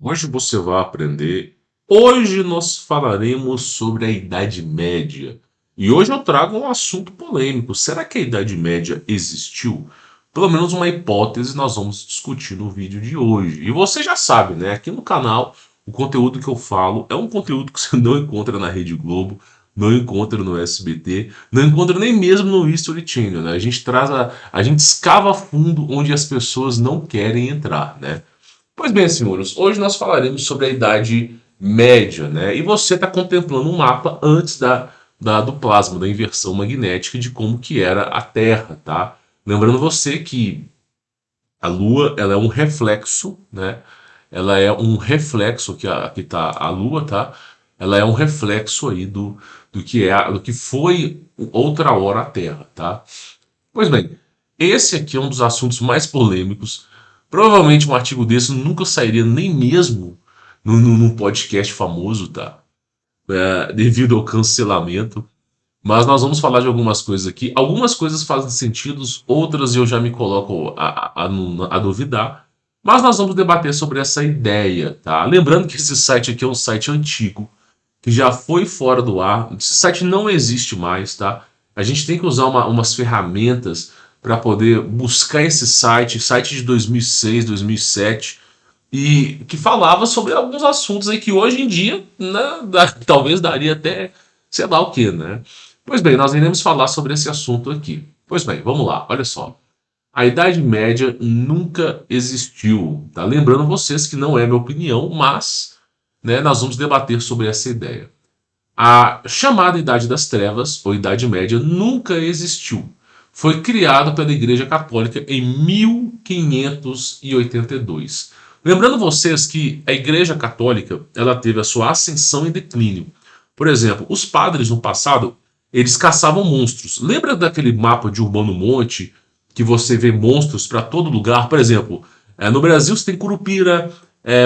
Hoje você vai aprender. Hoje nós falaremos sobre a Idade Média. E hoje eu trago um assunto polêmico. Será que a Idade Média existiu? Pelo menos uma hipótese nós vamos discutir no vídeo de hoje. E você já sabe, né? Aqui no canal, o conteúdo que eu falo é um conteúdo que você não encontra na Rede Globo, não encontra no SBT, não encontra nem mesmo no History Channel, né? A gente traz a gente escava fundo onde as pessoas não querem entrar, né? Pois bem, senhores, hoje nós falaremos sobre a Idade Média, né? E você está contemplando um mapa antes do plasma, da inversão magnética, de como que era a Terra, tá? Lembrando você que a Lua, ela é um reflexo, né? Ela é um reflexo, aqui tá a Lua, tá? Ela é um reflexo aí do que foi outra hora a Terra, tá? Pois bem, esse aqui é um dos assuntos mais polêmicos. Provavelmente um artigo desse nunca sairia nem mesmo num podcast famoso, tá? Devido ao cancelamento. Mas nós vamos falar de algumas coisas aqui. Algumas coisas fazem sentido, outras eu já me coloco a duvidar. Mas nós vamos debater sobre essa ideia, tá? Lembrando que esse site aqui é um site antigo, que já foi fora do ar. Esse site não existe mais, tá? A gente tem que usar umas ferramentas para poder buscar esse site de 2006, 2007, e que falava sobre alguns assuntos aí que hoje em dia, né, talvez daria até sei lá o que, né? Pois bem, nós iremos falar sobre esse assunto aqui. Pois bem, vamos lá, olha só. A Idade Média nunca existiu, tá? Lembrando vocês que não é minha opinião, mas, né, nós vamos debater sobre essa ideia. A chamada Idade das Trevas, ou Idade Média, nunca existiu. Foi criado pela Igreja Católica em 1582. Lembrando vocês que a Igreja Católica ela teve a sua ascensão e declínio. Por exemplo, os padres no passado eles caçavam monstros. Lembra daquele mapa de Urbano Monte que você vê monstros para todo lugar? Por exemplo, no Brasil você tem curupira,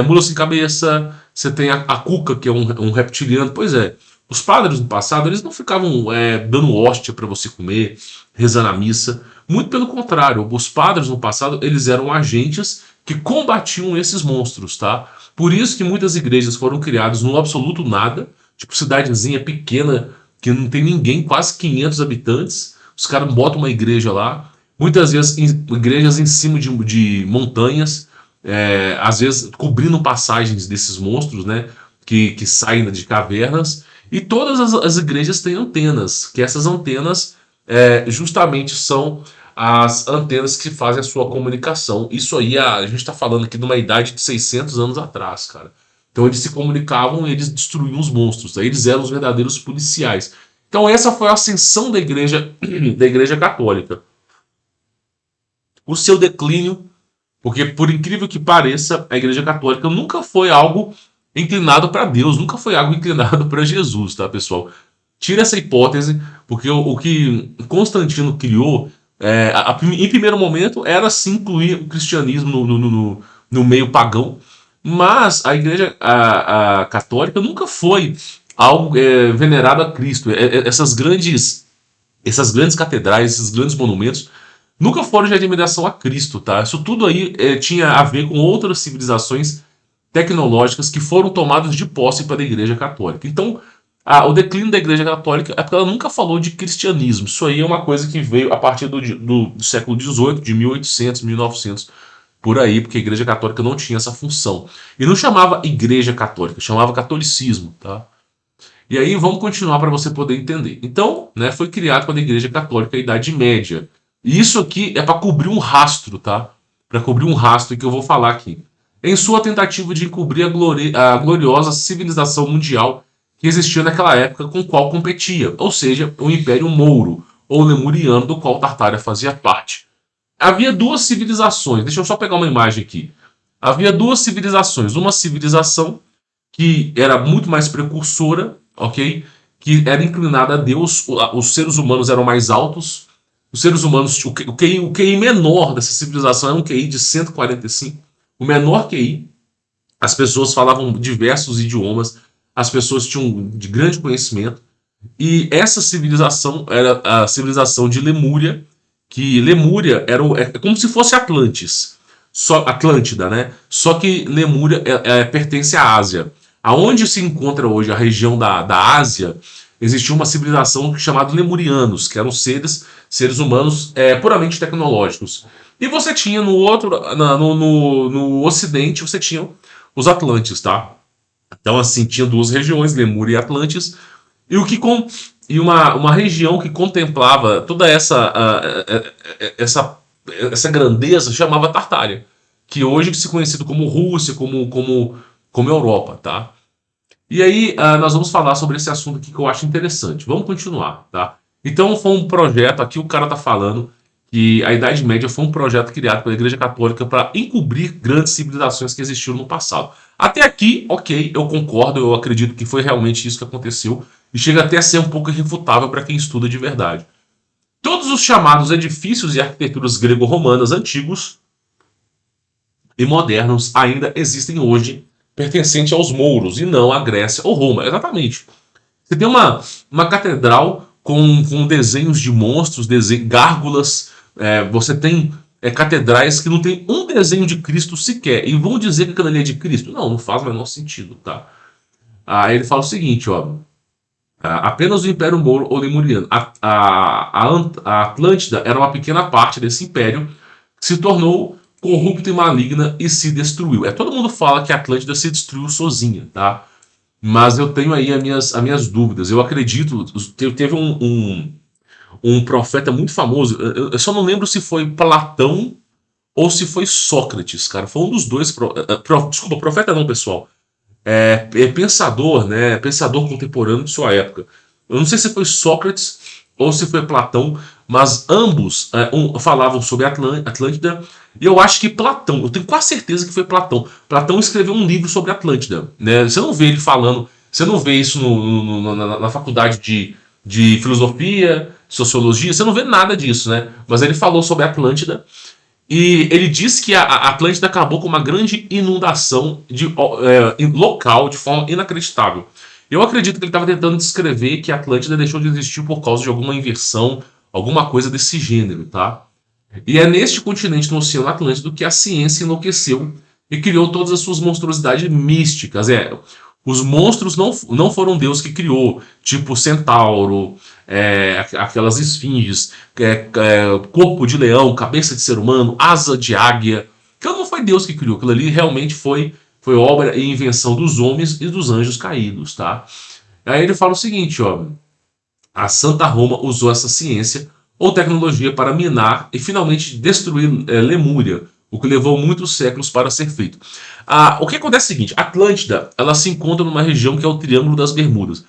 mula sem cabeça, você tem a cuca que é um reptiliano. Pois é, os padres no passado, eles não ficavam dando hóstia para você comer, rezando a missa. Muito pelo contrário, os padres no passado, eles eram agentes que combatiam esses monstros, tá? Por isso que muitas igrejas foram criadas no absoluto nada, tipo cidadezinha pequena, que não tem ninguém, quase 500 habitantes. Os caras botam uma igreja lá, muitas vezes igrejas em cima de montanhas, às vezes cobrindo passagens desses monstros, né? Que saem de cavernas. E todas as igrejas têm antenas, que essas antenas justamente são as antenas que fazem a sua comunicação. Isso aí, a gente está falando aqui de uma idade de 600 anos atrás, cara. Então eles se comunicavam e eles destruíam os monstros. Aí eles eram os verdadeiros policiais. Então essa foi a ascensão da igreja católica. O seu declínio, porque por incrível que pareça, a igreja católica nunca foi algo inclinado para Deus, nunca foi algo inclinado para Jesus, tá, pessoal? Tira essa hipótese, porque o que Constantino criou, em primeiro momento, era sim incluir o cristianismo no meio pagão, mas a igreja a católica nunca foi algo venerado a Cristo. Essas grandes catedrais, esses grandes monumentos, nunca foram de admiração a Cristo, tá? Isso tudo aí tinha a ver com outras civilizações tecnológicas que foram tomadas de posse pela Igreja Católica. Então, o declínio da Igreja Católica é porque ela nunca falou de cristianismo. Isso aí é uma coisa que veio a partir do século XVIII, de 1800, 1900, por aí, porque a Igreja Católica não tinha essa função. E não chamava Igreja Católica, chamava catolicismo, tá? E aí vamos continuar para você poder entender. Então, né, foi criado pela Igreja Católica a Idade Média. E isso aqui é para cobrir um rastro, tá? Para cobrir um rastro que eu vou falar aqui. Em sua tentativa de encobrir a gloriosa civilização mundial que existia naquela época com qual competia, ou seja, o Império Mouro, ou Lemuriano, do qual Tartária fazia parte. Havia duas civilizações, deixa eu só pegar uma imagem aqui. Havia duas civilizações, uma civilização que era muito mais precursora, ok? Que era inclinada a Deus, os seres humanos eram mais altos, os seres humanos, o QI menor dessa civilização era um QI de 145, o menor QI, as pessoas falavam diversos idiomas, as pessoas tinham de grande conhecimento, e essa civilização era a civilização de Lemúria, que Lemúria é como se fosse Atlantis. Só Atlântida, né? Só que Lemúria pertence à Ásia. Aonde se encontra hoje a região da Ásia, existia uma civilização chamada Lemurianos, que eram seres humanos puramente tecnológicos. E você tinha no outro, no Ocidente, você tinha os Atlantes, tá? Então, assim, tinha duas regiões, Lemúria e Atlantes, e o que com e uma região que contemplava toda essa grandeza chamava Tartária, que hoje se conhecido como Rússia, como Europa, tá? E aí nós vamos falar sobre esse assunto aqui que eu acho interessante. Vamos continuar, tá? Então foi um projeto, aqui o cara tá falando que a Idade Média foi um projeto criado pela Igreja Católica para encobrir grandes civilizações que existiram no passado. Até aqui, ok, eu concordo, eu acredito que foi realmente isso que aconteceu e chega até a ser um pouco irrefutável para quem estuda de verdade. Todos os chamados edifícios e arquiteturas grego-romanas antigos e modernos ainda existem hoje, pertencente aos mouros e não à Grécia ou Roma. Exatamente. Você tem uma catedral com desenhos de monstros, gárgulas. Você tem catedrais que não tem um desenho de Cristo sequer. E vão dizer que aquilo ali é de Cristo? Não, não faz o menor sentido, tá? Aí ele fala o seguinte, ó. Apenas o Império Mouro ou Lemuriano. A Atlântida era uma pequena parte desse império que se tornou corrupta e maligna e se destruiu. Todo mundo fala que a Atlântida se destruiu sozinha, tá? Mas eu tenho aí as minhas dúvidas. Eu acredito, teve um profeta muito famoso, eu só não lembro se foi Platão ou se foi Sócrates, cara. Foi um dos dois. Desculpa, profeta não, pessoal. Pensador, né? Pensador contemporâneo de sua época. Eu não sei se foi Sócrates ou se foi Platão, mas ambos falavam sobre Atlântida. E eu acho que Platão, eu tenho quase certeza que foi Platão. Platão escreveu um livro sobre Atlântida, né? Você não vê ele falando, você não vê isso na faculdade de filosofia, sociologia, você não vê nada disso, né? Mas ele falou sobre Atlântida. E ele disse que a Atlântida acabou com uma grande inundação local de forma inacreditável. Eu acredito que ele estava tentando descrever que a Atlântida deixou de existir por causa de alguma inversão, alguma coisa desse gênero, tá? E é neste continente, no Oceano Atlântico, que a ciência enlouqueceu e criou todas as suas monstruosidades místicas. Os monstros não foram Deus que criou, tipo Centauro, aquelas esfinges, corpo de leão, cabeça de ser humano, asa de águia. Aquilo não foi Deus que criou, aquilo ali realmente foi obra e invenção dos homens e dos anjos caídos, tá? Aí ele fala o seguinte, ó, a Santa Roma usou essa ciência ou tecnologia para minar e finalmente destruir Lemúria, o que levou muitos séculos para ser feito. O que acontece é o seguinte, Atlântida ela se encontra numa região que é o Triângulo das Bermudas.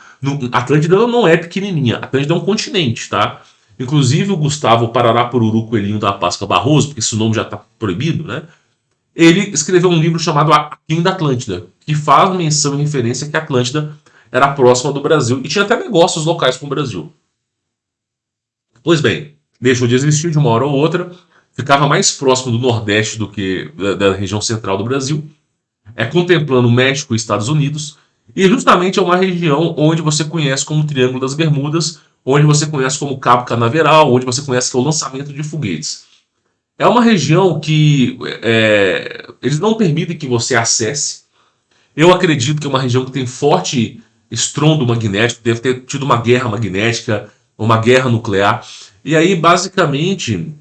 Atlântida não é pequenininha, Atlântida é um continente, tá? Inclusive o Gustavo Pararapururu Coelhinho da Páscoa Barroso, porque esse nome já está proibido, né? Ele escreveu um livro chamado Aquém da Atlântida, que faz menção e referência que a Atlântida era próxima do Brasil e tinha até negócios locais com o Brasil. Pois bem, deixou de existir de uma hora ou outra, ficava mais próximo do Nordeste do que da região central do Brasil, contemplando México e Estados Unidos, e justamente é uma região onde você conhece como Triângulo das Bermudas, onde você conhece como Cabo Canaveral, onde você conhece que é o lançamento de foguetes. É uma região que eles não permitem que você acesse. Eu acredito que é uma região que tem forte estrondo magnético, deve ter tido uma guerra magnética, uma guerra nuclear. E aí, basicamente,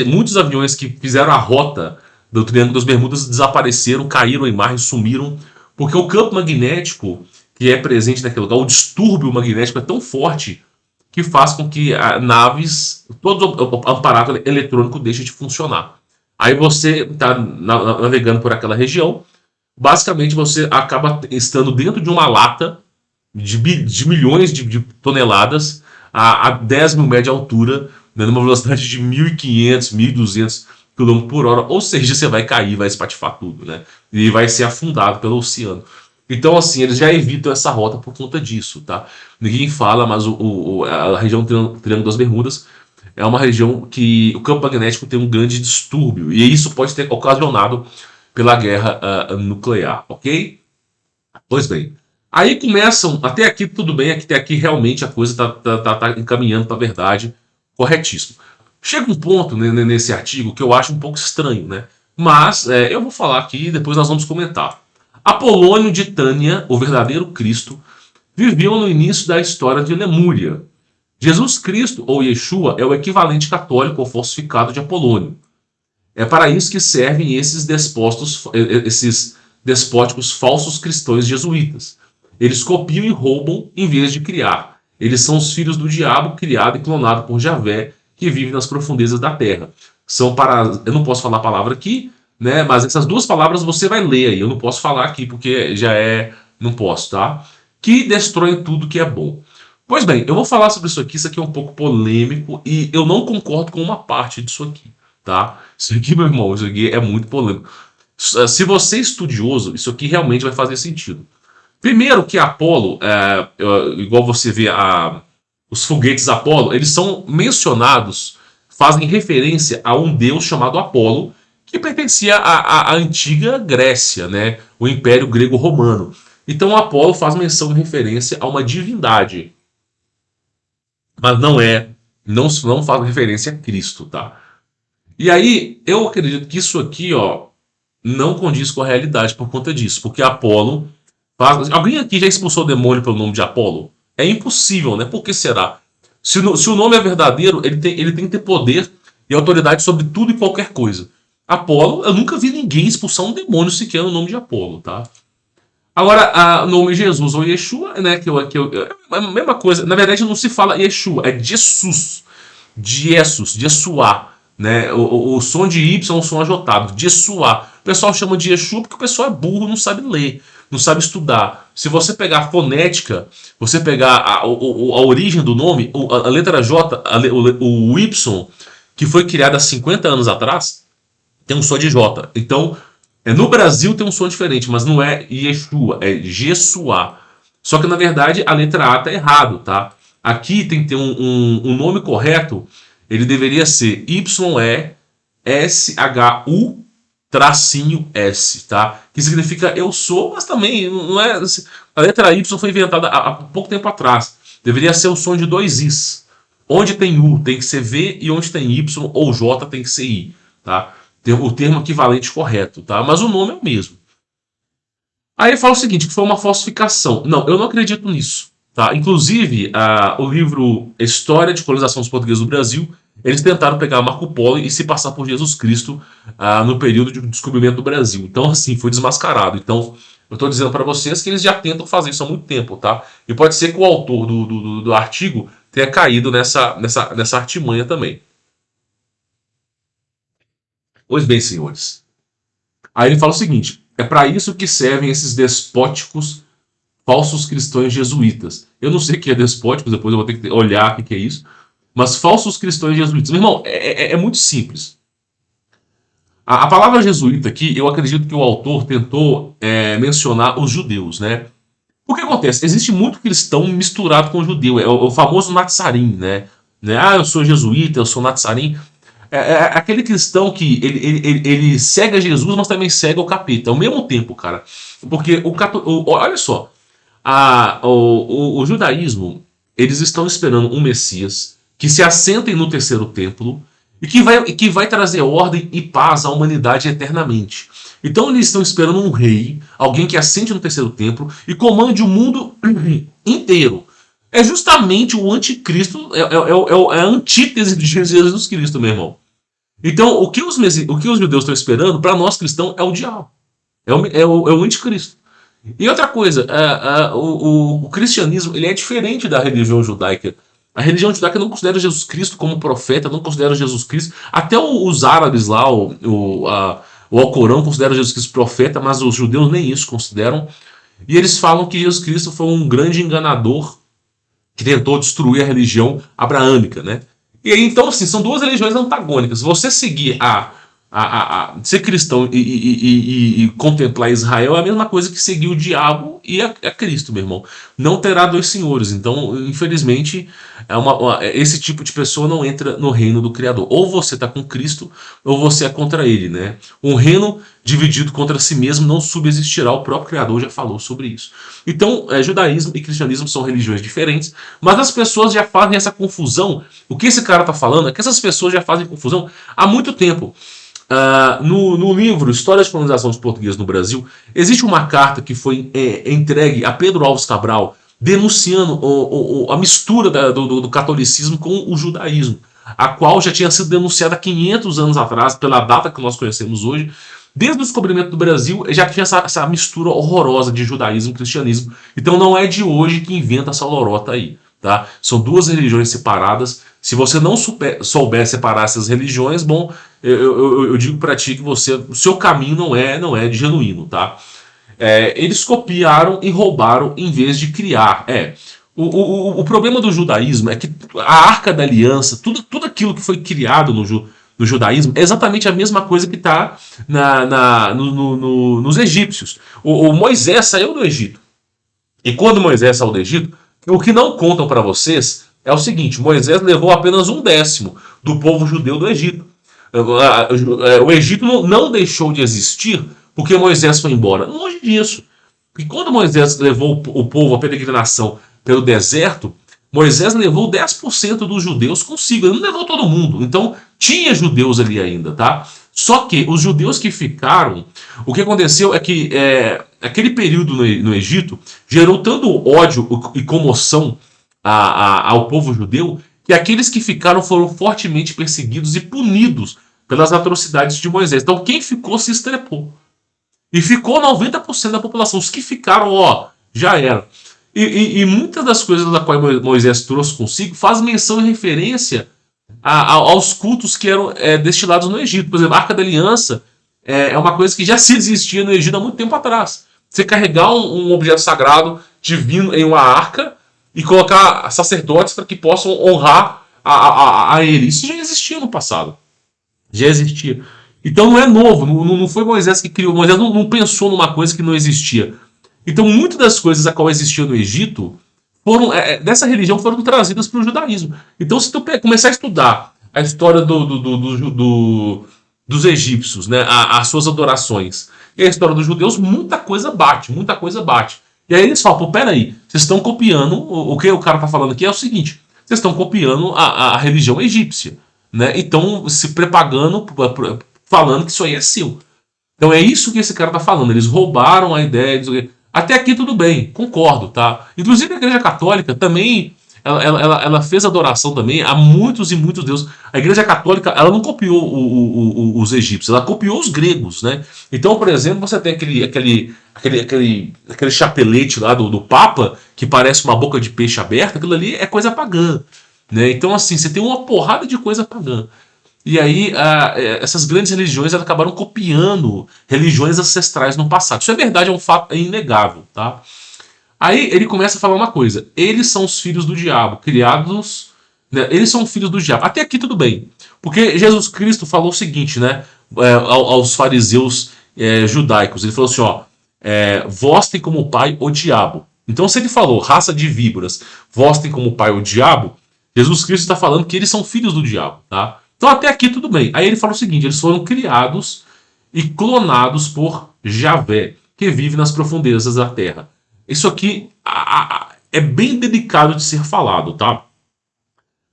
muitos aviões que fizeram a rota do Triângulo das Bermudas desapareceram, caíram em mar e sumiram, porque o campo magnético que é presente naquele lugar, o distúrbio magnético é tão forte que faz com que naves, todo o aparato eletrônico deixe de funcionar. Aí você está navegando por aquela região, basicamente você acaba estando dentro de uma lata de milhões de toneladas a 10 mil metros de altura, né, numa velocidade de 1.500, 1.200 km por hora, ou seja, você vai cair, vai espatifar tudo, né? E vai ser afundado pelo oceano. Então, assim, eles já evitam essa rota por conta disso, tá? Ninguém fala, mas a região do Triângulo das Bermudas é uma região que o campo magnético tem um grande distúrbio, e isso pode ter ocasionado pela guerra nuclear, ok? Pois bem, aí começam, até aqui tudo bem, até aqui realmente a coisa tá encaminhando para a verdade, corretíssimo. Chega um ponto nesse artigo que eu acho um pouco estranho, né? Mas eu vou falar aqui e depois nós vamos comentar. Apolônio de Tânia, o verdadeiro Cristo, viveu no início da história de Lemúria. Jesus Cristo, ou Yeshua, é o equivalente católico ou falsificado de Apolônio. É para isso que servem esses despóticos falsos cristãos jesuítas. Eles copiam e roubam em vez de criar. Eles são os filhos do diabo, criado e clonado por Javé, que vive nas profundezas da terra. São para. Eu não posso falar a palavra aqui, né? Mas essas duas palavras você vai ler aí. Eu não posso falar aqui porque já é. Não posso, tá? Que destroem tudo que é bom. Pois bem, eu vou falar sobre isso aqui. Isso aqui é um pouco polêmico e eu não concordo com uma parte disso aqui, tá? Isso aqui, meu irmão, isso aqui é muito polêmico. Se você é estudioso, isso aqui realmente vai fazer sentido. Primeiro que Apolo, igual você vê os foguetes Apolo, eles são mencionados, fazem referência a um deus chamado Apolo, que pertencia à antiga Grécia, né? O Império Grego-Romano. Então Apolo faz menção em referência a uma divindade, mas não faz referência a Cristo, tá? E aí eu acredito que isso aqui, ó, não condiz com a realidade por conta disso, porque Apolo alguém aqui já expulsou o demônio pelo nome de Apolo? É impossível, né? Por que será? Se o nome é verdadeiro, ele tem que ter poder e autoridade sobre tudo e qualquer coisa. Apolo, eu nunca vi ninguém expulsar um demônio sequer no nome de Apolo, tá? Agora, o nome Jesus ou Yeshua, né? É a mesma coisa. Na verdade, não se fala Yeshua, é Jesus. Jesus, Yeshua, né? O som de Y é um som ajotado, Yeshua. O pessoal chama de Yeshua porque o pessoal é burro, não sabe ler, não sabe estudar. Se você pegar a fonética, você pegar a origem do nome, a letra J, o Y, que foi criado há 50 anos atrás, tem um som de J. Então, no Brasil tem um som diferente, mas não é Yeshua, é Jessuá. Só que na verdade a letra A tá errado, tá? Aqui tem que ter um nome correto. Ele deveria ser YESHU tracinho S, tá? Que significa eu sou, mas também não é. A letra Y foi inventada há pouco tempo atrás. Deveria ser o som de dois Is. Onde tem U tem que ser V e onde tem Y ou J tem que ser I, tá? Tem o termo equivalente correto, tá? Mas o nome é o mesmo. Aí ele fala o seguinte, que foi uma falsificação. Não, eu não acredito nisso, tá? Inclusive, o livro História de Colonização dos Portugueses do Brasil, eles tentaram pegar Marco Polo e se passar por Jesus Cristo no período de descobrimento do Brasil. Então, assim, foi desmascarado. Então, eu estou dizendo para vocês que eles já tentam fazer isso há muito tempo, tá? E pode ser que o autor do artigo tenha caído nessa artimanha também. Pois bem, senhores. Aí ele fala o seguinte: é para isso que servem esses despóticos falsos cristãos jesuítas. Eu não sei o que é despóticos, depois eu vou ter que olhar o que é isso. Mas falsos cristãos jesuítas. Meu irmão, é muito simples. A palavra jesuíta aqui, eu acredito que o autor tentou mencionar os judeus, né? O que acontece? Existe muito cristão misturado com judeu. É o famoso Natsarim, né? Ah, eu sou jesuíta, eu sou Natsarim. É aquele cristão que ele segue a Jesus, mas também segue o capeta. Ao mesmo tempo, cara. Porque olha só, o judaísmo, eles estão esperando um Messias que se assentem no terceiro templo e que vai trazer ordem e paz à humanidade eternamente. Então eles estão esperando um rei, alguém que assente no terceiro templo e comande o mundo inteiro. É justamente o anticristo, é a antítese de Jesus Cristo, meu irmão. Então, o que os judeus estão esperando, para nós cristãos, é o diabo. É o anticristo. E outra coisa, o cristianismo ele é diferente da religião judaica. A religião judaica não considera Jesus Cristo como profeta, não considera Jesus Cristo. Até os árabes lá, o Alcorão considera Jesus Cristo profeta, mas os judeus nem isso consideram. E eles falam que Jesus Cristo foi um grande enganador que tentou destruir a religião abraâmica, né? E aí, então, assim, são duas religiões antagônicas. Você seguir ser cristão e contemplar Israel é a mesma coisa que seguir o diabo e a Cristo, meu irmão. Não terá dois senhores. Então, infelizmente, esse tipo de pessoa não entra no reino do Criador. Ou você está com Cristo, ou você é contra ele, né? Um reino dividido contra si mesmo não subsistirá. O próprio Criador já falou sobre isso. Então, judaísmo e cristianismo são religiões diferentes, mas as pessoas já fazem essa confusão. O que esse cara está falando é que essas pessoas já fazem confusão há muito tempo. No livro História de Colonização dos Portugueses no Brasil, existe uma carta que foi entregue a Pedro Alves Cabral, denunciando a mistura do catolicismo com o judaísmo, a qual já tinha sido denunciada há 500 anos atrás, pela data que nós conhecemos hoje. Desde o descobrimento do Brasil, já tinha essa mistura horrorosa de judaísmo e cristianismo. Então não é de hoje que inventa essa lorota aí. Tá? São duas religiões separadas. Se você não souber separar essas religiões, bom, eu digo para ti que o seu caminho não é genuíno. Tá? Eles copiaram e roubaram em vez de criar. O problema do judaísmo é que a Arca da Aliança, tudo aquilo que foi criado no judaísmo, é exatamente a mesma coisa que está nos egípcios. O Moisés saiu do Egito. E quando Moisés saiu do Egito, o que não contam para vocês é o seguinte: Moisés levou apenas 1/10 do povo judeu do Egito. O Egito não deixou de existir porque Moisés foi embora. Longe disso. E quando Moisés levou o povo à peregrinação pelo deserto, Moisés levou 10% dos judeus consigo. Ele não levou todo mundo. Então tinha judeus ali ainda, tá? Só que os judeus que ficaram, o que aconteceu é que aquele período no Egito gerou tanto ódio e comoção ao povo judeu que aqueles que ficaram foram fortemente perseguidos e punidos pelas atrocidades de Moisés. Então quem ficou se estrepou. E ficou 90% da população. Os que ficaram, já era. E muitas das coisas da qual Moisés trouxe consigo faz menção e referência aos cultos que eram destilados no Egito. Por exemplo, a Arca da Aliança é uma coisa que já se existia no Egito há muito tempo atrás. Você carregar um objeto sagrado divino em uma arca e colocar sacerdotes para que possam honrar a ele. Isso já existia no passado. Já existia. Então não é novo, não foi Moisés que criou. Moisés não pensou numa coisa que não existia. Então muitas das coisas a qual existiam no Egito dessa religião foram trazidas para o judaísmo. Então se tu começar a estudar a história dos egípcios, né, as suas adorações, e a história dos judeus, muita coisa bate. E aí eles falam, pô, peraí, vocês estão copiando, o que o cara está falando aqui é o seguinte: vocês estão copiando a religião egípcia, né? Então se prepagando, falando que isso aí é seu. Então é isso que esse cara está falando, eles roubaram a ideia. Até aqui tudo bem, concordo, tá? Inclusive a Igreja Católica também, ela fez adoração também a muitos e muitos deuses. A Igreja Católica, ela não copiou os egípcios, ela copiou os gregos, né? Então, por exemplo, você tem aquele chapelete lá do Papa, que parece uma boca de peixe aberta, aquilo ali é coisa pagã, né? Então, assim, você tem uma porrada de coisa pagã. E aí, essas grandes religiões elas acabaram copiando religiões ancestrais no passado. Isso é verdade, é um fato inegável, tá? Aí ele começa a falar uma coisa: eles são os filhos do diabo, criados, né? Eles são filhos do diabo. Até aqui tudo bem, porque Jesus Cristo falou o seguinte, né, aos fariseus judaicos. Ele falou assim, vós tem como pai o diabo. Então se ele falou raça de víboras, vós tem como pai o diabo, Jesus Cristo está falando que eles são filhos do diabo, tá? Então até aqui tudo bem. Aí ele fala o seguinte: eles foram criados e clonados por Javé, que vive nas profundezas da terra. Isso aqui é bem delicado de ser falado, tá?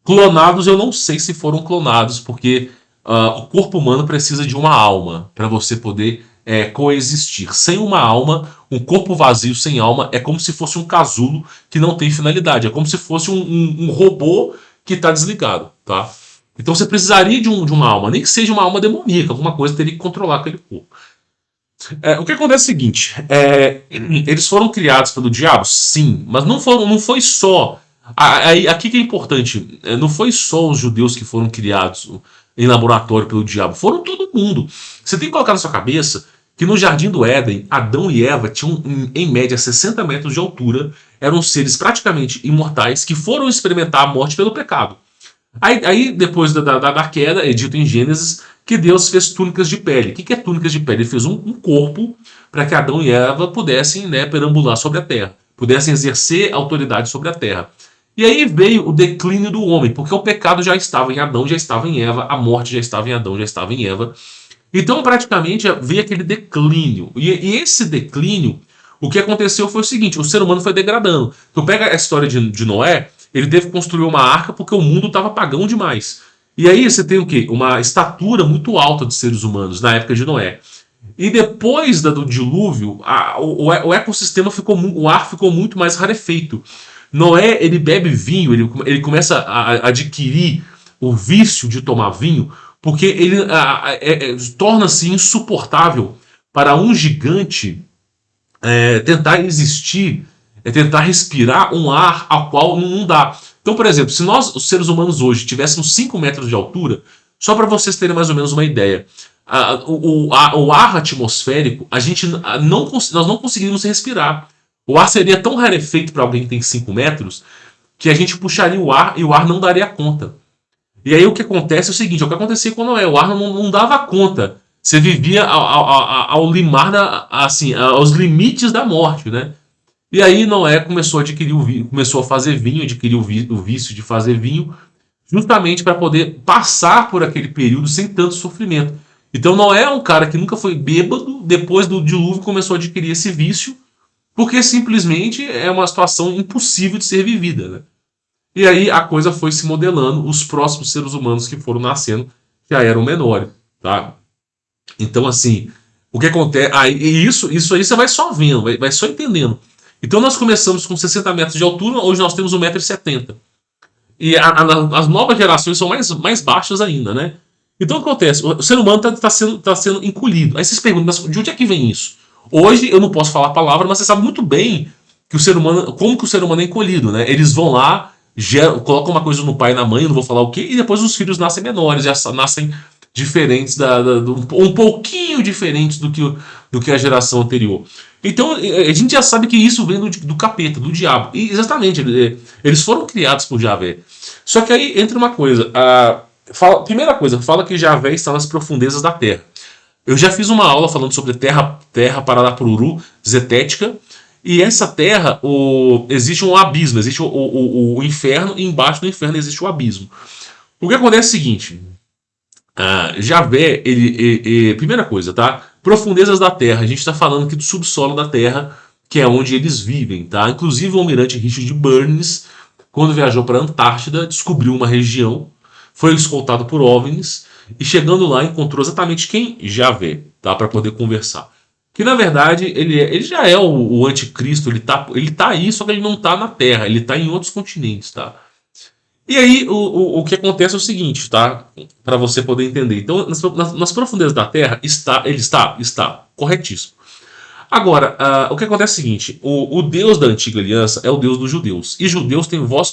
Clonados, eu não sei se foram clonados, porque o corpo humano precisa de uma alma para você poder coexistir. Sem uma alma, um corpo vazio sem alma é como se fosse um casulo que não tem finalidade. É como se fosse um robô que está desligado, tá? Então você precisaria de uma alma, nem que seja uma alma demoníaca, alguma coisa teria que controlar aquele corpo. O que acontece é o seguinte: eles foram criados pelo diabo? Sim, mas não foi só. Aqui que é importante: não foi só os judeus que foram criados em laboratório pelo diabo, foram todo mundo. Você tem que colocar na sua cabeça que no Jardim do Éden, Adão e Eva tinham em média 60 metros de altura, eram seres praticamente imortais que foram experimentar a morte pelo pecado. Aí depois da queda, é dito em Gênesis que Deus fez túnicas de pele. O que é túnicas de pele? Ele fez um corpo para que Adão e Eva pudessem, né, perambular sobre a terra, pudessem exercer autoridade sobre a terra. E aí veio o declínio do homem, porque o pecado já estava em Adão, já estava em Eva, a morte já estava em Adão, já estava em Eva. Então praticamente veio aquele declínio. E esse declínio, o que aconteceu foi o seguinte: o ser humano foi degradando. Tu pega a história de Noé, ele teve que construir uma arca porque o mundo estava pagão demais. E aí você tem o quê? Uma estatura muito alta de seres humanos na época de Noé. E depois do dilúvio, o ecossistema ficou, o ar ficou muito mais rarefeito. Noé, ele bebe vinho, ele começa a adquirir o vício de tomar vinho, porque ele torna-se insuportável para um gigante tentar existir, tentar respirar um ar ao qual não dá. Então, por exemplo, se nós, os seres humanos hoje, tivéssemos 5 metros de altura, só para vocês terem mais ou menos uma ideia, o ar atmosférico, nós não conseguiríamos respirar. O ar seria tão rarefeito para alguém que tem 5 metros que a gente puxaria o ar e o ar não daria conta. E aí o que acontece é o seguinte: o que acontecia com Noé, o ar não dava conta. Você vivia ao limar, assim, aos limites da morte, né? E aí Noé começou a adquirir começou a fazer vinho, adquiriu o vício de fazer vinho, justamente para poder passar por aquele período sem tanto sofrimento. Então Noé é um cara que nunca foi bêbado, depois do dilúvio começou a adquirir esse vício, porque simplesmente é uma situação impossível de ser vivida, né? E aí a coisa foi se modelando, os próximos seres humanos que foram nascendo já eram menores, tá? Então, assim, o que acontece. Isso aí você vai só vendo, vai só entendendo. Então, nós começamos com 60 metros de altura, hoje nós temos 1,70 m. E as novas gerações são mais baixas ainda, né? Então, o que acontece? O ser humano tá sendo encolhido. Aí vocês perguntam, mas de onde é que vem isso? Hoje eu não posso falar a palavra, mas você sabe muito bem que o ser humano, como que o ser humano é encolhido, né? Eles vão lá, colocam uma coisa no pai e na mãe, eu não vou falar o quê, e depois os filhos nascem menores, já nascem diferentes, um pouquinho diferentes do que a geração anterior. Então a gente já sabe que isso vem do capeta, do diabo. E exatamente, eles foram criados por Javé. Só que aí entra uma coisa. Primeira coisa, fala que Javé está nas profundezas da terra. Eu já fiz uma aula falando sobre terra Pararapuru, zetética. E essa terra, existe um abismo, existe o inferno, e embaixo do inferno existe o abismo. O que acontece é o seguinte: Javé, primeira coisa, tá? Profundezas da terra, a gente está falando aqui do subsolo da terra, que é onde eles vivem, tá? Inclusive o almirante Richard Burns, quando viajou para a Antártida, descobriu uma região, foi escoltado por OVNIs, e chegando lá encontrou exatamente quem? Javé, tá? Para poder conversar. Que na verdade ele já é o anticristo, ele tá aí, só que ele não tá na Terra, ele tá em outros continentes, tá? E aí o que acontece é o seguinte, tá? Para você poder entender. Então, nas profundezas da Terra, ele está corretíssimo. Agora, o que acontece é o seguinte: o Deus da antiga aliança é o Deus dos judeus. E judeus têm vós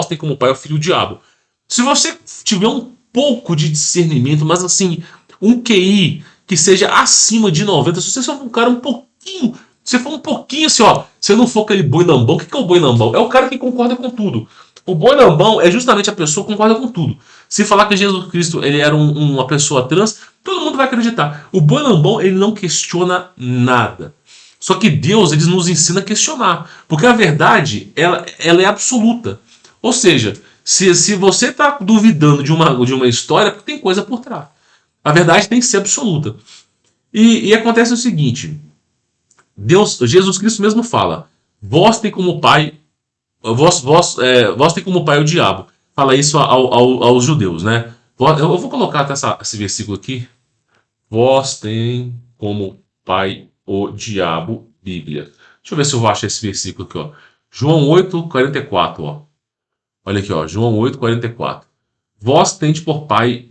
têm como pai o filho do diabo. Se você tiver um pouco de discernimento, mas assim, um QI que seja acima de 90, se você for um cara um pouquinho, se for um pouquinho assim, ó, se não for aquele boi lambão, o que é o boi lambão? É o cara que concorda com tudo. O boi lambão é justamente a pessoa que concorda com tudo. Se falar que Jesus Cristo ele era uma pessoa trans, todo mundo vai acreditar. O boi lambão ele não questiona nada. Só que Deus ele nos ensina a questionar, porque a verdade ela é absoluta. Ou seja, se você está duvidando de uma história, porque tem coisa por trás. A verdade tem que ser absoluta. E acontece o seguinte: Jesus Cristo mesmo fala: vós tem como pai, vós tem como pai o diabo. Fala isso aos judeus, né? Eu vou colocar até esse versículo aqui. Vós tem como pai o diabo, Bíblia. Deixa eu ver se eu vou achar esse versículo aqui, ó. João 8:44, ó. Olha aqui, ó, João 8:44. Vós tende por pai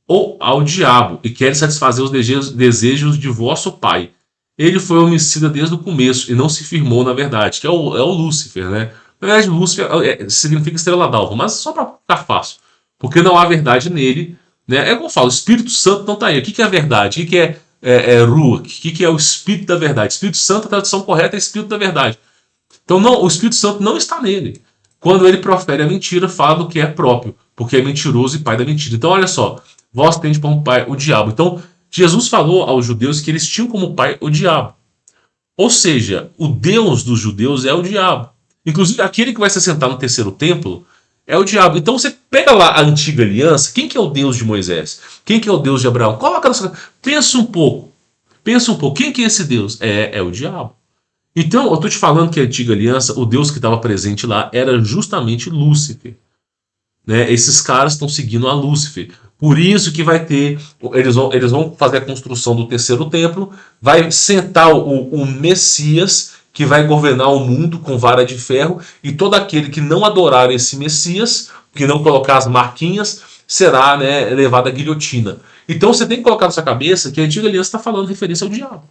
ou ao diabo, e quer satisfazer os desejos de vosso pai. Ele foi homicida desde o começo, e não se firmou na verdade, que é o Lúcifer, né? Na verdade, Lúcifer significa estrela d'alva, mas só para ficar fácil. Porque não há verdade nele, né? É como eu falo, o Espírito Santo não está aí. O que é a verdade? O que é Ruach? O que é o Espírito da verdade? Espírito Santo, a tradução correta é Espírito da verdade. Então o Espírito Santo não está nele. Quando ele profere a mentira, fala do que é próprio, porque é mentiroso e pai da mentira. Então olha só, vós tende como pai o diabo. Então Jesus falou aos judeus que eles tinham como pai o diabo. Ou seja, o Deus dos judeus é o diabo. Inclusive aquele que vai se sentar no terceiro templo é o diabo. Então você pega lá a antiga aliança, quem que é o Deus de Moisés? Quem que é o Deus de Abraão? Coloca na sua... Pensa um pouco, quem que é esse Deus? É o diabo. Então, eu estou te falando que a antiga aliança, o Deus que estava presente lá, era justamente Lúcifer. né? Esses caras estão seguindo a Lúcifer. Por isso que vai ter, eles vão fazer a construção do terceiro templo, vai sentar o Messias, que vai governar o mundo com vara de ferro, e todo aquele que não adorar esse Messias, que não colocar as marquinhas, será, né, levado à guilhotina. Então você tem que colocar na sua cabeça que a antiga aliança está falando referência ao diabo.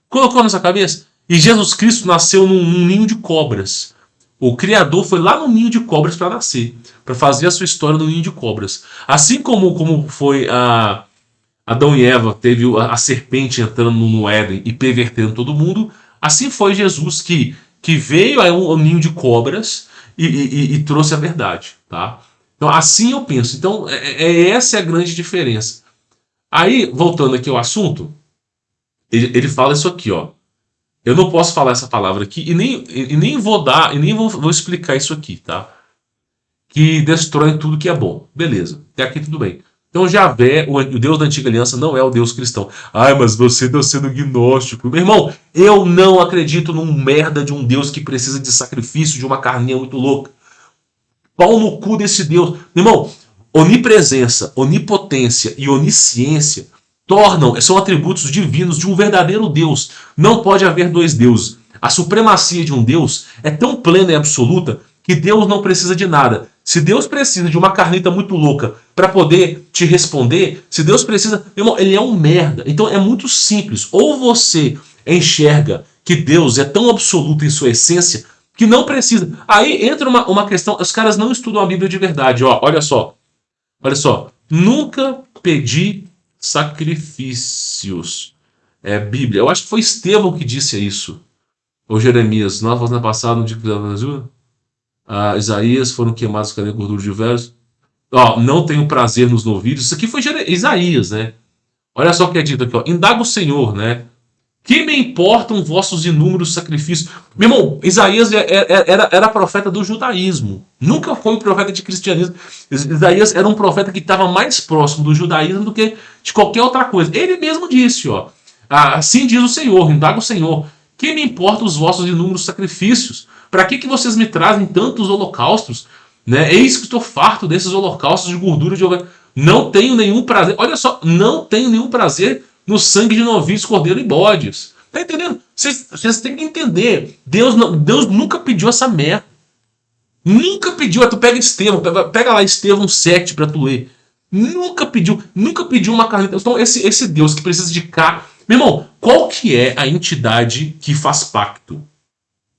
Colocou na sua cabeça? E Jesus Cristo nasceu num ninho de cobras. O Criador foi lá no ninho de cobras para nascer, para fazer a sua história no ninho de cobras. Assim como foi Adão e Eva, teve a serpente entrando no Éden e pervertendo todo mundo, assim foi Jesus que veio a um ninho de cobras e trouxe a verdade. Tá? Então, assim eu penso. Então, essa é a grande diferença. Aí, voltando aqui ao assunto, ele fala isso aqui, ó. Eu não posso falar essa palavra aqui e nem vou dar, e nem vou explicar isso aqui, tá? Que destrói tudo que é bom. Beleza, até aqui tudo bem. Então Javé, o Deus da antiga aliança, não é o Deus cristão. Ai, mas você está sendo gnóstico. Meu irmão, eu não acredito num merda de um Deus que precisa de sacrifício, de uma carninha muito louca. Pau no cu desse Deus. Meu irmão, onipresença, onipotência e onisciência são atributos divinos de um verdadeiro Deus. Não pode haver dois deuses. A supremacia de um Deus é tão plena e absoluta que Deus não precisa de nada. Se Deus precisa de uma carnita muito louca para poder te responder, se Deus precisa... Meu irmão, ele é um merda. Então é muito simples. Ou você enxerga que Deus é tão absoluto em sua essência que não precisa. Aí entra uma questão... Os caras não estudam a Bíblia de verdade. Ó, olha só. Olha só. Nunca pedi sacrifícios. É Bíblia. Eu acho que foi Estevão que disse isso. Ou Jeremias. Nós fazendo passado no dia que Brasil. Isaías foram queimados com a gordura de velhos. Ó, não tenho prazer nos novilhos. Isso aqui foi Isaías, né? Olha só o que é dito aqui, ó. Indaga o Senhor, né? Que me importam vossos inúmeros sacrifícios? Meu irmão, Isaías era profeta do judaísmo. Nunca foi um profeta de cristianismo. Isaías era um profeta que estava mais próximo do judaísmo do que de qualquer outra coisa. Ele mesmo disse, ó. Assim diz o Senhor, indaga o Senhor. Que me importam os vossos inúmeros sacrifícios? Para que vocês me trazem tantos holocaustos? Né? Eis que estou farto desses holocaustos de gordura de ovelha. Não tenho nenhum prazer. Olha só, não tenho nenhum prazer no sangue de novilhos, cordeiro e bodes. Tá entendendo? Vocês têm que entender. Deus nunca pediu essa merda. Nunca pediu. Tu pega Estevão, pega lá Estevão 7 para tu ler. Nunca pediu uma carnita. Então esse Deus que precisa de cá. Meu irmão, qual que é a entidade que faz pacto?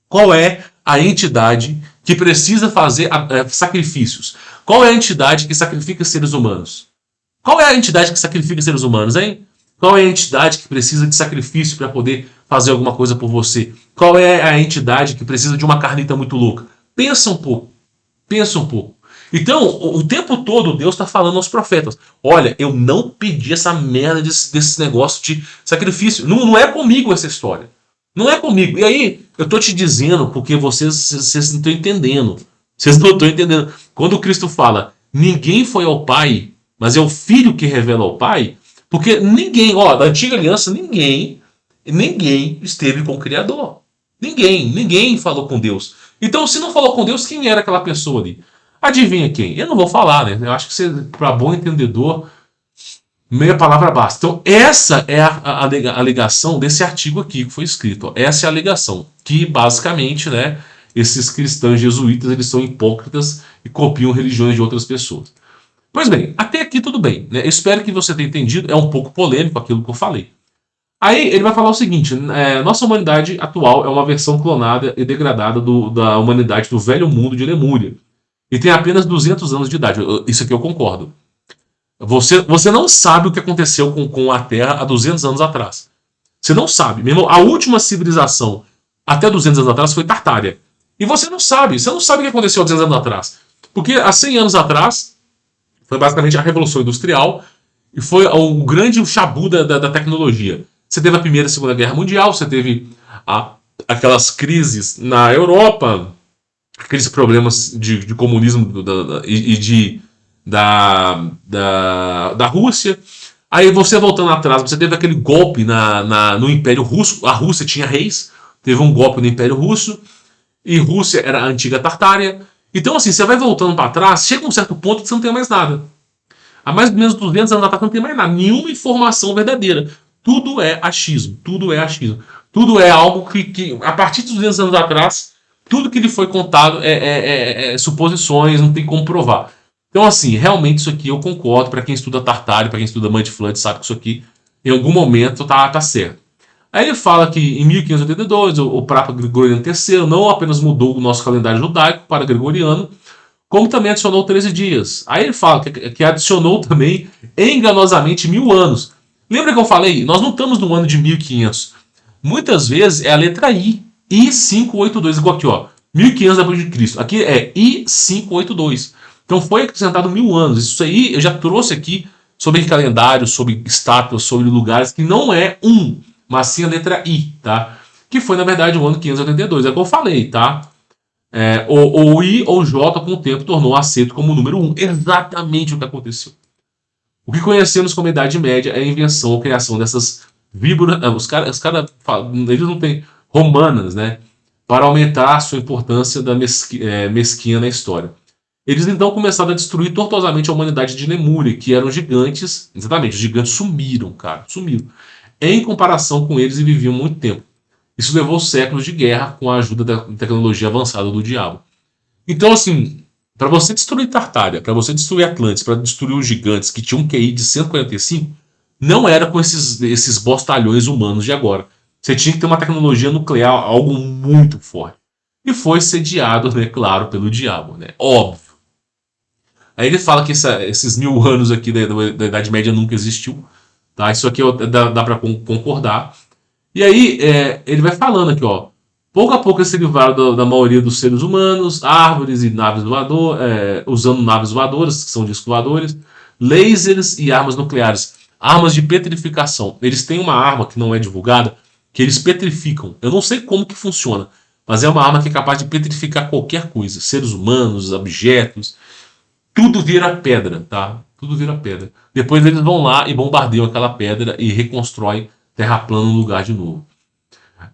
Qual é a entidade que precisa fazer sacrifícios? Qual é a entidade que sacrifica seres humanos? Qual é a entidade que sacrifica seres humanos, hein? Qual é a entidade que precisa de sacrifício para poder fazer alguma coisa por você? Qual é a entidade que precisa de uma carnita muito louca? Pensa um pouco. Pensa um pouco. Então, o tempo todo Deus está falando aos profetas. Olha, eu não pedi essa merda desse negócio de sacrifício. Não é comigo essa história. Não é comigo. E aí, eu tô te dizendo porque vocês não estão entendendo. Vocês não estão entendendo. Quando Cristo fala, ninguém foi ao Pai, mas é o Filho que revela ao Pai, porque ninguém, da antiga aliança, ninguém esteve com o Criador. Ninguém falou com Deus. Então, se não falou com Deus, quem era aquela pessoa ali? Adivinha quem? Eu não vou falar, né? Eu acho que para bom entendedor, meia palavra basta. Então, essa é a alegação desse artigo aqui que foi escrito. Ó. Essa é a alegação. Que, basicamente, né, esses cristãos jesuítas, eles são hipócritas e copiam religiões de outras pessoas. Pois bem, até aqui tudo bem. Né? Eu espero que você tenha entendido. É um pouco polêmico aquilo que eu falei. Aí ele vai falar o seguinte. Nossa humanidade atual é uma versão clonada e degradada da humanidade do velho mundo de Lemúria. E tem apenas 200 anos de idade. Isso aqui eu concordo. Você não sabe o que aconteceu com a Terra há 200 anos atrás. Você não sabe. Meu irmão, a última civilização até 200 anos atrás foi Tartária. E você não sabe. Você não sabe o que aconteceu há 200 anos atrás. Porque há 100 anos atrás foi basicamente a Revolução Industrial e foi o grande chabu da tecnologia. Você teve a Primeira e a Segunda Guerra Mundial, você teve aquelas crises na Europa, aqueles problemas de comunismo da Rússia. Aí você voltando atrás, você teve aquele golpe no Império Russo. A Rússia tinha reis, teve um golpe no Império Russo, e Rússia era a antiga Tartária, Então, assim, você vai voltando para trás, chega um certo ponto que você não tem mais nada. Há mais ou menos 200 anos atrás não tem mais nada, nenhuma informação verdadeira. Tudo é achismo, tudo é achismo. Tudo é algo que a partir de 200 anos atrás, tudo que lhe foi contado é suposições, não tem como provar. Então, assim, realmente isso aqui eu concordo. Para quem estuda Tartário, para quem estuda Mudflood, sabe que isso aqui, em algum momento, tá certo. Aí ele fala que em 1582 o Papa Gregoriano III não apenas mudou o nosso calendário judaico para gregoriano, como também adicionou 13 dias. Aí ele fala que adicionou também enganosamente 1000 anos. Lembra que eu falei? Nós não estamos no ano de 1500. Muitas vezes é a letra I, I582, igual aqui, ó, 1500 depois de Cristo. Aqui é I582. Então foi acrescentado 1000 anos. Isso aí eu já trouxe aqui sobre calendário, sobre estátuas, sobre lugares que não é um, mas sim a letra I, tá? Que foi na verdade o ano 582. É o que eu falei, tá? Ou I ou J com o tempo tornou aceito como o número 1. Exatamente o que aconteceu. O que conhecemos como Idade Média é a invenção ou criação dessas víboras. Os cara, eles não têm romanas, né? Para aumentar a sua importância da mesquinha na história. Eles então começaram a destruir tortuosamente a humanidade de Lemúria, que eram gigantes. Exatamente, os gigantes sumiram, cara. Sumiram. Em comparação com eles e viviam muito tempo. Isso levou séculos de guerra com a ajuda da tecnologia avançada do diabo. Então, assim, para você destruir Tartária, para você destruir Atlantis, para destruir os gigantes que tinham um QI de 145, não era com esses bostalhões humanos de agora. Você tinha que ter uma tecnologia nuclear, algo muito forte. E foi sediado, né, claro, pelo diabo, né? Óbvio. Aí ele fala que esses 1000 anos aqui da Idade Média nunca existiu. Tá? Isso aqui dá para concordar. E aí ele vai falando aqui, ó. Pouco a pouco eles se livraram da maioria dos seres humanos, árvores e naves voadoras, usando naves voadoras, que são discos voadores, lasers e armas nucleares. Armas de petrificação. Eles têm uma arma que não é divulgada, que eles petrificam. Eu não sei como que funciona, mas é uma arma que é capaz de petrificar qualquer coisa. Seres humanos, objetos, tudo vira pedra, tá? Tudo vira pedra. Depois eles vão lá e bombardeiam aquela pedra e reconstroem terra plana no lugar de novo.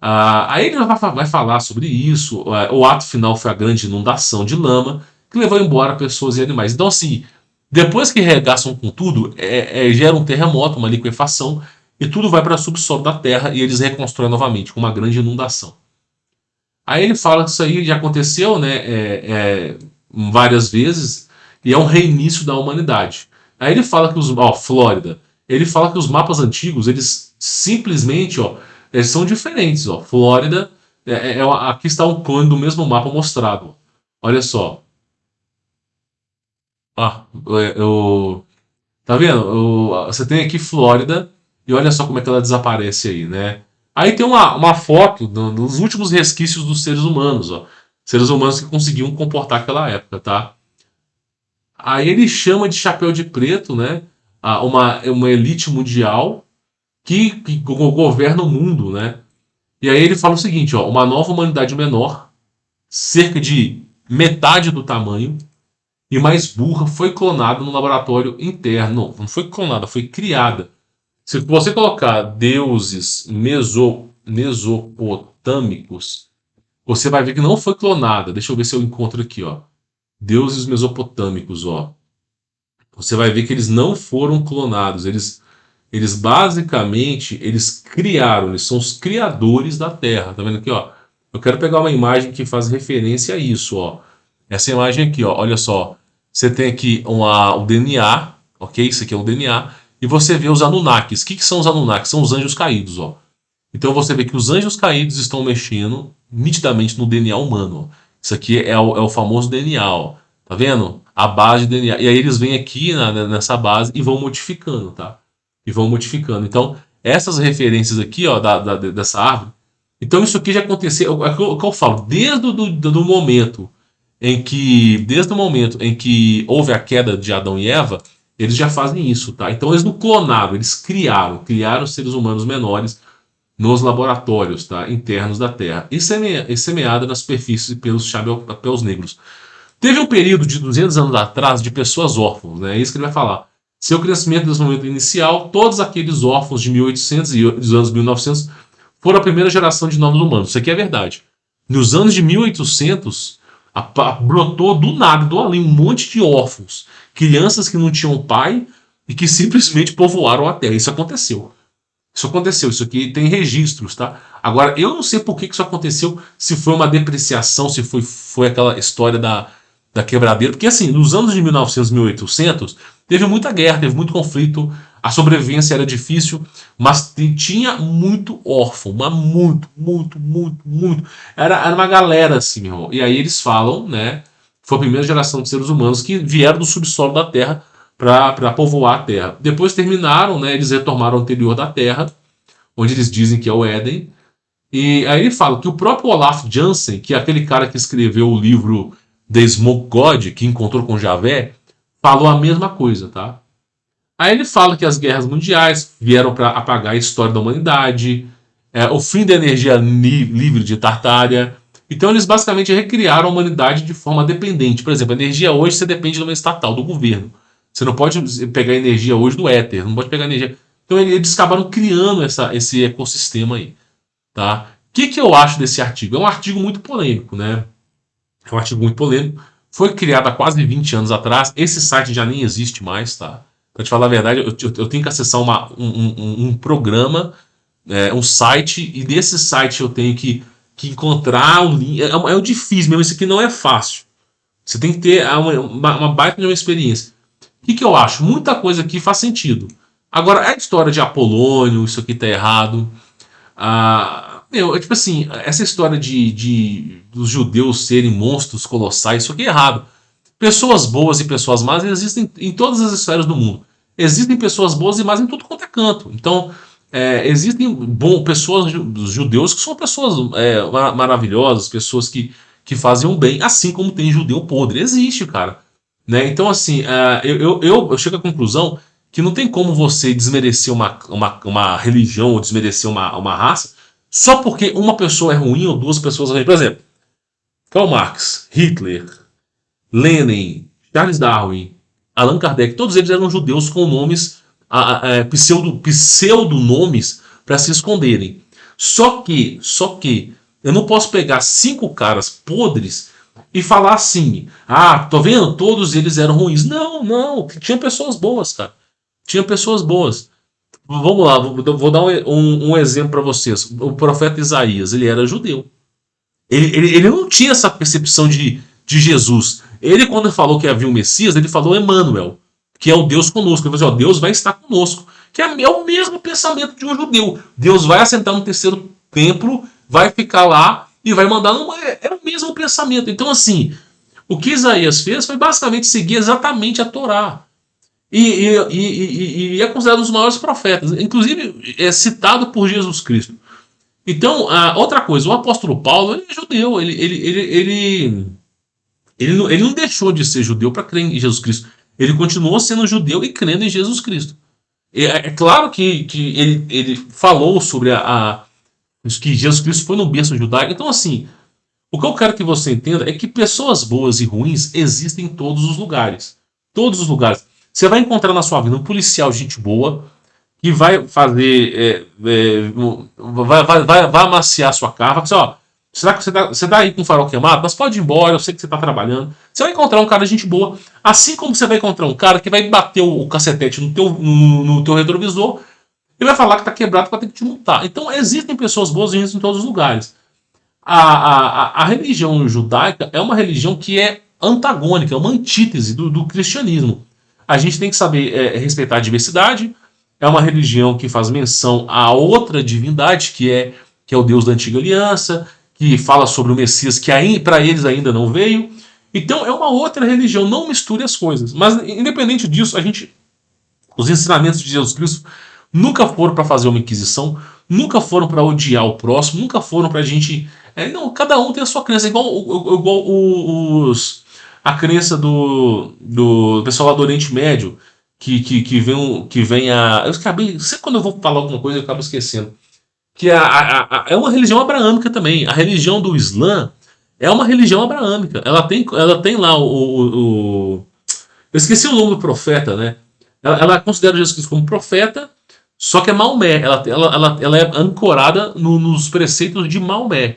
Aí ele vai falar sobre isso. O ato final foi a grande inundação de lama que levou embora pessoas e animais. Então, assim, depois que regaçam com tudo, gera um terremoto, uma liquefação, e tudo vai para o subsolo da terra e eles reconstroem novamente com uma grande inundação. Aí ele fala que isso aí já aconteceu, né, várias vezes e é um reinício da humanidade. Aí ele fala que Flórida, ele fala que os mapas antigos, eles simplesmente, eles são diferentes, ó. Flórida, aqui está um clone do mesmo mapa mostrado. Olha só. Tá vendo? Você tem aqui Flórida e olha só como é que ela desaparece aí, né? Aí tem uma foto dos últimos resquícios dos seres humanos, ó. Seres humanos que conseguiam comportar aquela época, tá? Aí ele chama de chapéu de preto, né? Uma elite mundial que governa o mundo, né? E aí ele fala o seguinte, ó, uma nova humanidade menor, cerca de metade do tamanho e mais burra, foi clonada no laboratório interno. Não foi clonada, foi criada. Se você colocar deuses mesopotâmicos, você vai ver que não foi clonada. Deixa eu ver se eu encontro aqui, ó. Deuses mesopotâmicos, ó. Você vai ver que eles não foram clonados. Eles basicamente, eles criaram, eles são os criadores da Terra. Tá vendo aqui, ó? Eu quero pegar uma imagem que faz referência a isso, ó. Essa imagem aqui, ó, olha só. Você tem aqui o DNA, ok? Isso aqui é o DNA. E você vê os Anunnakis. O que são os Anunnakis? São os anjos caídos, ó. Então você vê que os anjos caídos estão mexendo nitidamente no DNA humano, ó. Isso aqui é o famoso DNA, ó. Tá vendo? A base de DNA. E aí eles vêm aqui nessa base e vão modificando, tá? E vão modificando. Então, essas referências aqui, ó, dessa árvore. Então, isso aqui já aconteceu. É o que eu falo. Desde o momento em que houve a queda de Adão e Eva, eles já fazem isso, tá? Então, eles não clonaram, eles criaram seres humanos menores nos laboratórios, tá, internos da Terra e semeada na superfície pelos chapéus negros. Teve um período de 200 anos atrás de pessoas órfãs, né? É isso que ele vai falar. Seu crescimento nesse momento inicial, todos aqueles órfãos de 1800 e dos anos 1900 foram a primeira geração de novos humanos. Isso aqui é verdade. Nos anos de 1800, Brotou do nada, do além, um monte de órfãos, crianças que não tinham pai e que simplesmente povoaram a terra. Isso aconteceu. Isso aconteceu, isso aqui tem registros, tá? Agora, eu não sei por que isso aconteceu, se foi uma depreciação, se foi aquela história da quebradeira, porque assim, nos anos de 1900, 1800, teve muita guerra, teve muito conflito, a sobrevivência era difícil, mas tinha muito órfão, mas muito, muito, muito, muito. Era uma galera assim, meu irmão. E aí eles falam, né? Foi a primeira geração de seres humanos que vieram do subsolo da Terra para povoar a Terra. Depois terminaram, né? Eles retornaram ao interior da Terra, onde eles dizem que é o Éden. E aí ele fala que o próprio Olaf Jansen, que é aquele cara que escreveu o livro The Smoke God, que encontrou com Javé, falou a mesma coisa, tá? Aí ele fala que as guerras mundiais vieram para apagar a história da humanidade, o fim da energia livre de Tartária. Então eles basicamente recriaram a humanidade de forma dependente. Por exemplo, a energia hoje você depende de uma estatal, do governo. Você não pode pegar energia hoje do éter, não pode pegar energia. Então eles acabaram criando esse ecossistema aí. Tá? O que eu acho desse artigo? É um artigo muito polêmico, né? É um artigo muito polêmico. Foi criado há quase 20 anos atrás. Esse site já nem existe mais, tá? Pra te falar a verdade, eu tenho que acessar um programa, um site, e desse site eu tenho que encontrar um link. É o difícil mesmo, isso aqui não é fácil. Você tem que ter uma baita de uma experiência. O que eu acho? Muita coisa aqui faz sentido. Agora, a história de Apolônio, isso aqui tá errado. Tipo assim, essa história dos judeus serem monstros colossais, isso aqui é errado. Pessoas boas e pessoas más existem em todas as esferas do mundo. Existem pessoas boas e más em tudo quanto é canto. Então, existem pessoas, judeus, que são pessoas maravilhosas, pessoas que fazem o bem, assim como tem judeu podre. Existe, cara. Né? Então, assim, eu chego à conclusão que não tem como você desmerecer uma religião ou desmerecer uma raça só porque uma pessoa é ruim ou duas pessoas são ruins. Por exemplo, Karl Marx, Hitler, Lenin, Charles Darwin, Allan Kardec, todos eles eram judeus com nomes, pseudonomes para se esconderem. Só que, eu não posso pegar 5 caras podres e falar assim, tô vendo? Todos eles eram ruins. Não, tinha pessoas boas, cara. Tinha pessoas boas. Vamos lá, vou dar um exemplo para vocês. O profeta Isaías, ele era judeu. Ele não tinha essa percepção de Jesus. Ele, quando falou que havia um Messias, ele falou Emmanuel, que é o Deus conosco. Ele falou assim, Deus vai estar conosco. Que é o mesmo pensamento de um judeu. Deus vai assentar no terceiro templo, vai ficar lá e vai mandar. É o mesmo pensamento. Então, assim, o que Isaías fez foi basicamente seguir exatamente a Torá. E é considerado um dos maiores profetas. Inclusive, é citado por Jesus Cristo. Então, outra coisa, o apóstolo Paulo, ele é judeu. Ele não deixou de ser judeu para crer em Jesus Cristo. Ele continuou sendo judeu e crendo em Jesus Cristo. É claro que ele falou sobre que Jesus Cristo foi no berço judaico. Então, assim, o que eu quero que você entenda é que pessoas boas e ruins existem em todos os lugares. Todos os lugares. Você vai encontrar na sua vida um policial gente boa que vai fazer. Vai amaciar a sua cara. Vai dizer, será que você tá aí com o farol queimado? Mas pode ir embora, eu sei que você está trabalhando. Você vai encontrar um cara de gente boa. Assim como você vai encontrar um cara que vai bater o cacetete no teu retrovisor e vai falar que está quebrado para ter que te multar. Então existem pessoas boas e ruins em todos os lugares. A religião judaica é uma religião que é antagônica, é uma antítese do cristianismo. A gente tem que saber respeitar a diversidade. É uma religião que faz menção a outra divindade, que é o Deus da Antiga Aliança, que fala sobre o Messias, que para eles ainda não veio. Então é uma outra religião, não misture as coisas. Mas independente disso, os ensinamentos de Jesus Cristo nunca foram para fazer uma inquisição, nunca foram para odiar o próximo, nunca foram para a gente... não, cada um tem a sua crença, igual a crença do pessoal lá do Oriente Médio, que vem a... Eu acabei... Sempre quando eu vou falar alguma coisa, eu acabo esquecendo. Que é uma religião abraâmica também. A religião do Islã é uma religião abraâmica. Ela tem lá eu esqueci o nome do profeta, né? Ela considera Jesus Cristo como profeta, só que é Maomé. Ela é ancorada nos preceitos de Maomé.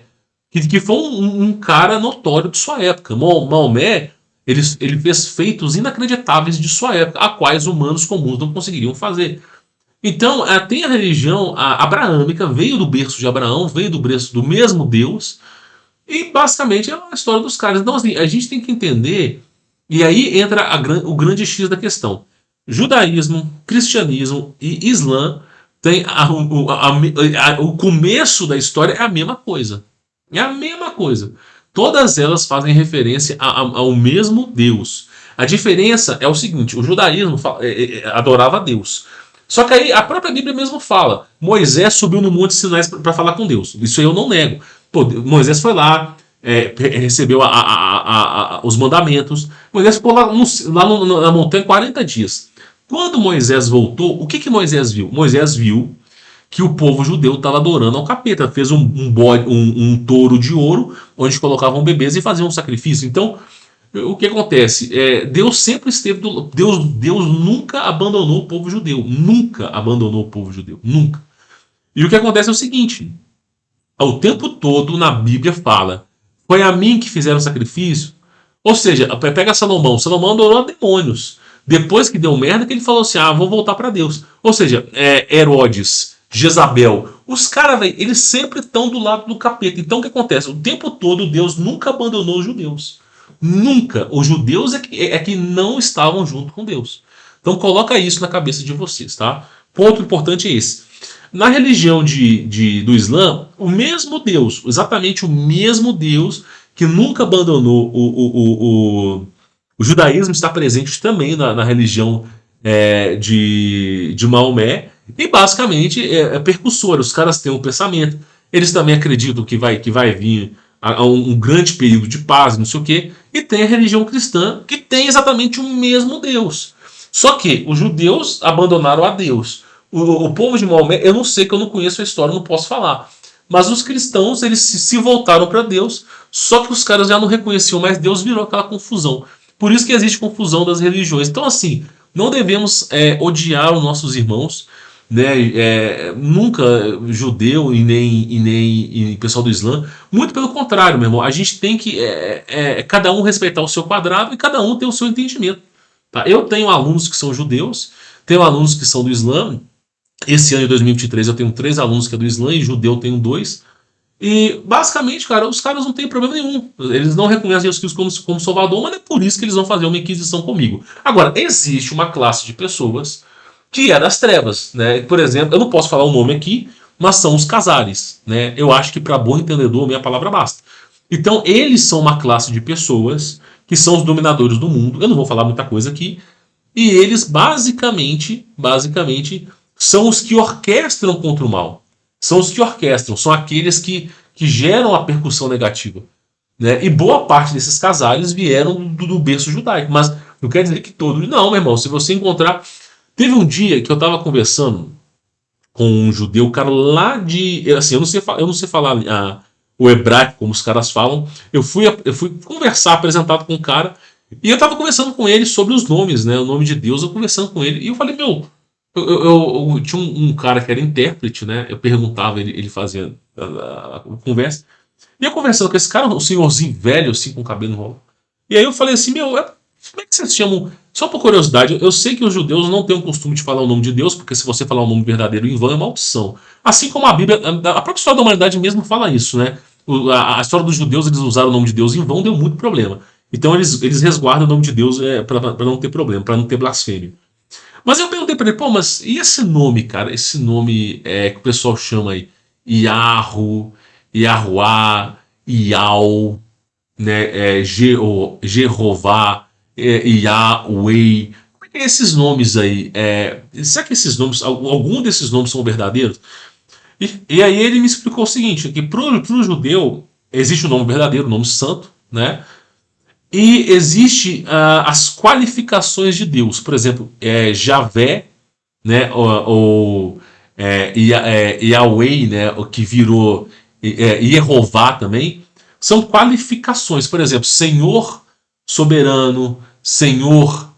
que foi um cara notório de sua época. Maomé, ele fez feitos inacreditáveis de sua época, a quais humanos comuns não conseguiriam fazer. Então, tem a religião abraâmica, veio do berço de Abraão, veio do berço do mesmo Deus, e basicamente é a história dos caras. Então, assim, a gente tem que entender, e aí entra o grande X da questão. Judaísmo, cristianismo e Islã tem o começo da história é a mesma coisa. É a mesma coisa. Todas elas fazem referência ao mesmo Deus. A diferença é o seguinte: o judaísmo adorava a Deus. Só que aí a própria Bíblia mesmo fala: Moisés subiu no Monte Sinai para falar com Deus. Isso aí eu não nego. Pô, Moisés foi lá, recebeu os mandamentos. Moisés ficou lá, na montanha 40 dias. Quando Moisés voltou, o que Moisés viu? Moisés viu que o povo judeu estava adorando ao capeta. Fez um touro de ouro, onde colocavam bebês e faziam um sacrifício. Então, o que acontece? Deus sempre esteve Deus nunca abandonou o povo judeu. Nunca abandonou o povo judeu. Nunca. E o que acontece é o seguinte: o tempo todo na Bíblia fala: foi a mim que fizeram sacrifício. Ou seja, pega Salomão. Salomão adorou a demônios. Depois que deu merda, que ele falou assim: vou voltar para Deus. Ou seja, Herodes, Jezabel, os caras, eles sempre estão do lado do capeta. Então o que acontece? O tempo todo Deus nunca abandonou os judeus. Nunca. Os judeus é que não estavam junto com Deus. Então coloca isso na cabeça de vocês, tá? Ponto importante é esse. Na religião do Islã, o mesmo Deus, exatamente o mesmo Deus que nunca abandonou o judaísmo, está presente também na religião de Maomé, e basicamente é percussor. Os caras têm um pensamento, eles também acreditam que vai vir a um grande período de paz, não sei o quê, e tem a religião cristã, que tem exatamente o mesmo Deus. Só que os judeus abandonaram a Deus. O povo de Maomé, eu não sei, que eu não conheço a história, não posso falar. Mas os cristãos, eles se voltaram para Deus, só que os caras já não reconheciam mais Deus, virou aquela confusão. Por isso que existe confusão das religiões. Então, assim, não devemos odiar os nossos irmãos, né? Nunca judeu e nem pessoal do Islã. Muito pelo contrário, meu irmão. A gente tem que cada um respeitar o seu quadrado e cada um ter o seu entendimento. Tá? Eu tenho alunos que são judeus, tenho alunos que são do Islã. Esse ano de 2023 eu tenho 3 alunos que é do Islã e judeu tenho 2. E basicamente, cara, os caras não têm problema nenhum. Eles não reconhecem Jesus Cristo como Salvador, mas é por isso que eles vão fazer uma inquisição comigo. Agora, existe uma classe de pessoas que é das trevas, né? Por exemplo, eu não posso falar o nome aqui, mas são os casares, né? Eu acho que para bom entendedor minha palavra basta. Então, eles são uma classe de pessoas que são os dominadores do mundo. Eu não vou falar muita coisa aqui. E eles basicamente são os que orquestram contra o mal. São os que orquestram, são aqueles que geram a percussão negativa. Né? E boa parte desses casares vieram do berço judaico. Mas não quer dizer que todos. Não, meu irmão, se você encontrar. Teve um dia que eu estava conversando com um judeu, cara lá de. Assim, eu não sei falar o hebraico, como os caras falam. Eu fui conversar, apresentado com um cara, e eu estava conversando com ele sobre os nomes, né? O nome de Deus, eu conversando com ele. E eu falei, meu. Eu tinha um cara que era intérprete, né? Eu perguntava, ele fazia a conversa. E eu conversando com esse cara, um senhorzinho velho, assim, com o cabelo enrolado. E aí eu falei assim, meu, como é que vocês chamam? Só por curiosidade, eu sei que os judeus não têm o costume de falar o nome de Deus, porque se você falar o nome verdadeiro em vão é maldição. Assim como a Bíblia, a própria história da humanidade mesmo fala isso, né? A história dos judeus, eles usaram o nome de Deus em vão, deu muito problema. Então eles resguardam o nome de Deus para não ter problema, para não ter blasfêmia. Mas eu perguntei pra ele, pô, mas e esse nome, cara? Esse nome que o pessoal chama aí, Yahu, Yahuá, Iau, né, Jeová, Yahweh. Como é que é esses nomes aí? Será que esses nomes, algum desses nomes são verdadeiros? E aí ele me explicou o seguinte, que pro judeu existe o nome verdadeiro, o nome santo, né? E existe as qualificações de Deus. Por exemplo, Javé, né, ou Yahweh, né, o que virou Yehová também, são qualificações. Por exemplo, Senhor soberano, Senhor,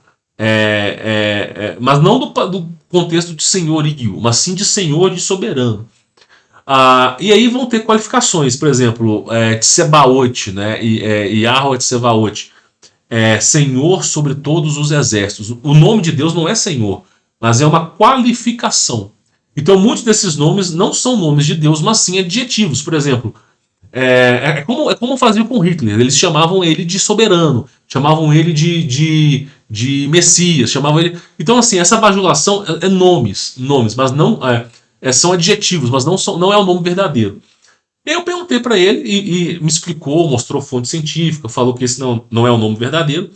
mas não do contexto de senhorio, mas sim de Senhor e de soberano. E aí vão ter qualificações, por exemplo, Tsebaot, né? Yahweh Tsebaot, Senhor sobre todos os exércitos. O nome de Deus não é Senhor, mas é uma qualificação. Então, muitos desses nomes não são nomes de Deus, mas sim adjetivos. Por exemplo, como faziam com Hitler. Eles chamavam ele de soberano, chamavam ele de Messias, chamavam ele. Então, assim, essa bajulação é nomes, mas não são adjetivos, mas não é o nome verdadeiro. E aí eu perguntei para ele e me explicou, mostrou fonte científica, falou que esse não é o nome verdadeiro.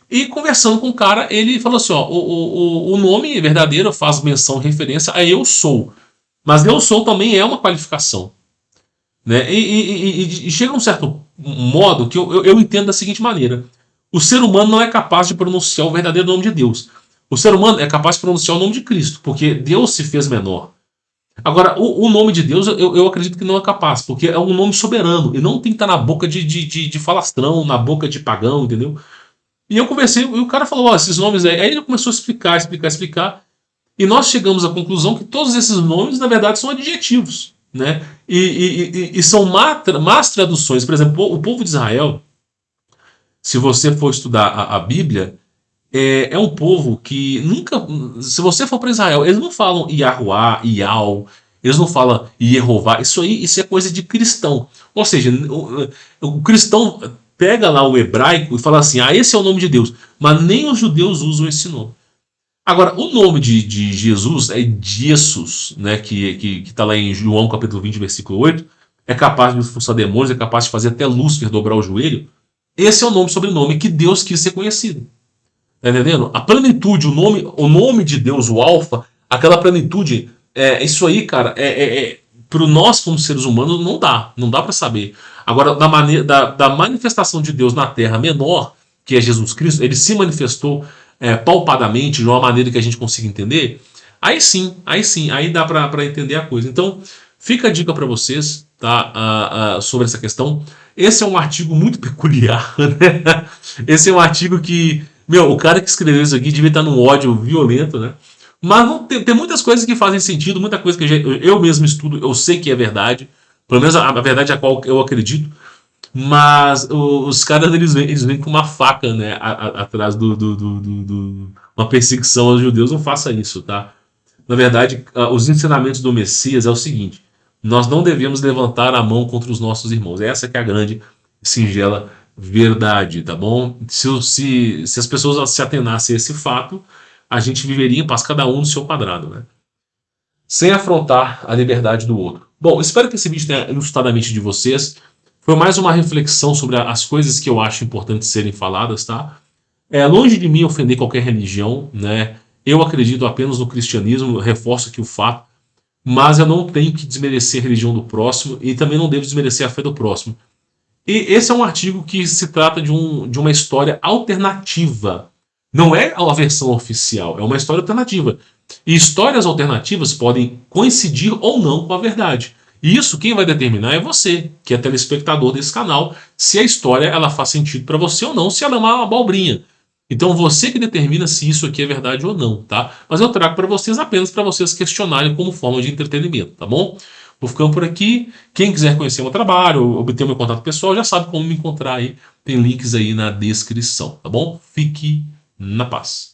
E conversando com o cara, ele falou assim: ó, o nome verdadeiro faz menção, referência a eu sou. Mas eu sou também é uma qualificação. Né? E chega a um certo modo que eu entendo da seguinte maneira: o ser humano não é capaz de pronunciar o verdadeiro nome de Deus. O ser humano é capaz de pronunciar o nome de Cristo, porque Deus se fez menor. Agora, o nome de Deus eu acredito que não é capaz, porque é um nome soberano e não tem que estar na boca de falastrão, na boca de pagão, entendeu? E eu conversei, e o cara falou: ó, esses nomes aí. Aí ele começou a explicar. E nós chegamos à conclusão que todos esses nomes, na verdade, são adjetivos. Né? E são más traduções. Por exemplo, o povo de Israel, se você for estudar a Bíblia, é um povo que nunca. Se você for para Israel, eles não falam Yahuwah, Ial, eles não falam Yehová. Isso é coisa de cristão. Ou seja, o cristão pega lá o hebraico e fala assim: ah, esse é o nome de Deus. Mas nem os judeus usam esse nome. Agora, o nome de Jesus é Jesus, né, que está lá em João capítulo 20, versículo 8, é capaz de expulsar demônios, é capaz de fazer até Lúcifer dobrar o joelho. Esse é o nome sobrenome que Deus quis ser conhecido. Tá entendendo? A plenitude, o nome de Deus, o Alfa, aquela plenitude, isso aí, cara, para nós como seres humanos não dá para saber. Agora, da manifestação de Deus na Terra menor, que é Jesus Cristo, ele se manifestou palpadamente, de uma maneira que a gente consiga entender, aí sim, aí dá para entender a coisa. Então, fica a dica para vocês, tá, sobre essa questão. Esse é um artigo muito peculiar, né? Esse é um artigo que, meu, o cara que escreveu isso aqui devia estar num ódio violento, né? Mas tem muitas coisas que fazem sentido, muita coisa que eu mesmo estudo, eu sei que é verdade, pelo menos a verdade a qual eu acredito. Mas os caras eles vêm com uma faca, né, atrás uma perseguição aos judeus. Não faça isso, tá? Na verdade, os ensinamentos do Messias é o seguinte: nós não devemos levantar a mão contra os nossos irmãos. Essa que é a grande, singela verdade, tá bom? Se as pessoas se atenassem a esse fato, a gente viveria em paz, cada um no seu quadrado, né? Sem afrontar a liberdade do outro. Bom, espero que esse vídeo tenha ilustrado a mente de vocês. Foi mais uma reflexão sobre as coisas que eu acho importantes serem faladas, tá? Longe de mim ofender qualquer religião, né? Eu acredito apenas no cristianismo, reforço aqui o fato, mas eu não tenho que desmerecer a religião do próximo e também não devo desmerecer a fé do próximo. E esse é um artigo que se trata de uma história alternativa. Não é a versão oficial, é uma história alternativa. E histórias alternativas podem coincidir ou não com a verdade. E isso quem vai determinar é você, que é telespectador desse canal, se a história ela faz sentido para você ou não, se ela é uma abobrinha. Então você que determina se isso aqui é verdade ou não, tá? Mas eu trago para vocês apenas para vocês questionarem como forma de entretenimento, tá bom? Vou ficando por aqui. Quem quiser conhecer meu trabalho, obter meu contato pessoal, já sabe como me encontrar aí. Tem links aí na descrição, tá bom? Fique na paz.